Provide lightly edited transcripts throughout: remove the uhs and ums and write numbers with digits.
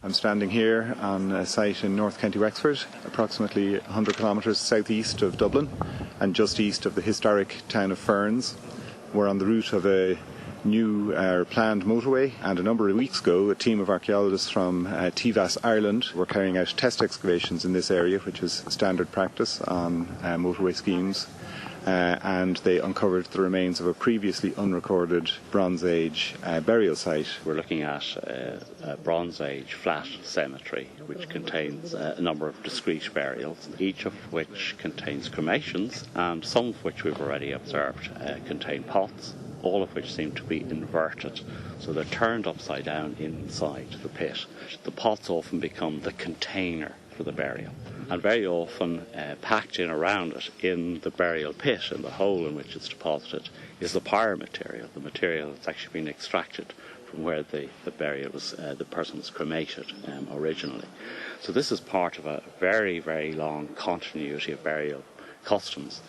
I'm standing here on a site in North County Wexford, approximately 100 kilometres southeast of Dublin and just east of the historic town of Ferns. We're on the route of a new planned motorway, and a number of weeks ago a team of archaeologists from TVAS Ireland were carrying out test excavations in this area, which is standard practice on motorway schemes. And they uncovered the remains of a previously unrecorded Bronze Age burial site. We're looking at a Bronze Age flat cemetery which contains a number of discrete burials, each of which contains cremations, and some of which we've already observed contain pots, all of which seem to be inverted, so they're turned upside down inside the pit. The pots often become the container for the burial, and very often packed in around it in the burial pit, in the hole in which it's deposited, is the pyre material, the material that's actually been extracted from where the burial was, the person was cremated originally. So this is part of a very, very long continuity of burial customs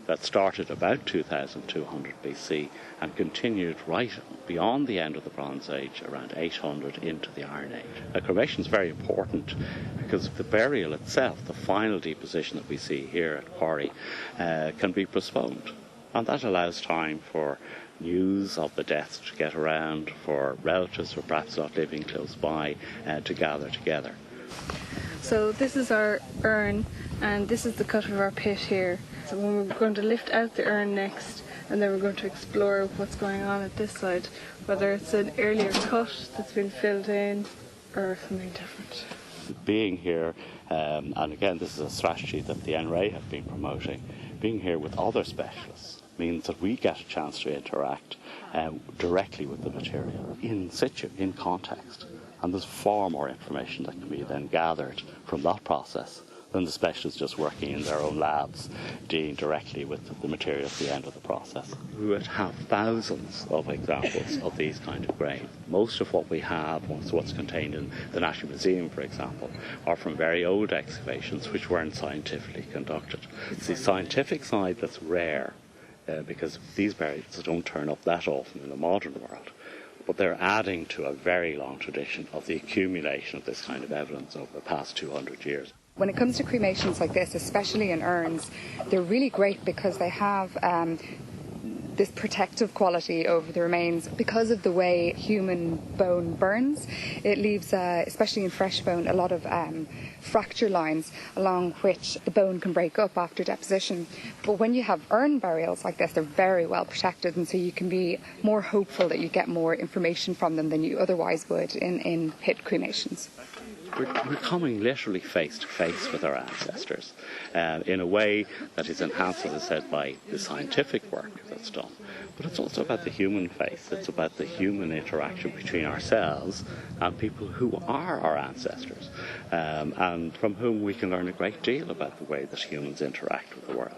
that started about 2200 BC and continued right beyond the end of the Bronze Age, around 800 into the Iron Age. Now, cremation is very important because the burial itself, the final deposition that we see here at Quarry, can be postponed. And that allows time for news of the death to get around, for relatives who are perhaps not living close by to gather together. So this is our urn, and this is the cut of our pit here. So we're going to lift out the urn next, and then we're going to explore what's going on at this side, whether it's an earlier cut that's been filled in or something different. Being here, and again this is a strategy that the NRA have been promoting, being here with other specialists means that we get a chance to interact directly with the material, in situ, in context. And there's far more information that can be then gathered from that process than the specialists just working in their own labs, dealing directly with the material at the end of the process. We would have thousands of examples of these kind of grains. Most of what we have, what's contained in the National Museum, for example, are from very old excavations which weren't scientifically conducted. It's the scientific side that's rare, because these burials don't turn up that often in the modern world. But they're adding to a very long tradition of the accumulation of this kind of evidence over the past 200 years. When it comes to cremations like this, especially in urns, they're really great because they have this protective quality over the remains. Because of the way human bone burns, it leaves, especially in fresh bone, a lot of fracture lines along which the bone can break up after deposition. But when you have urn burials like this, they're very well protected, and so you can be more hopeful that you get more information from them than you otherwise would in pit cremations. We're coming literally face to face with our ancestors in a way that is enhanced, as I said, by the scientific work that's done. But it's also about the human face. It's about the human interaction between ourselves and people who are our ancestors, and from whom we can learn a great deal about the way that humans interact with the world.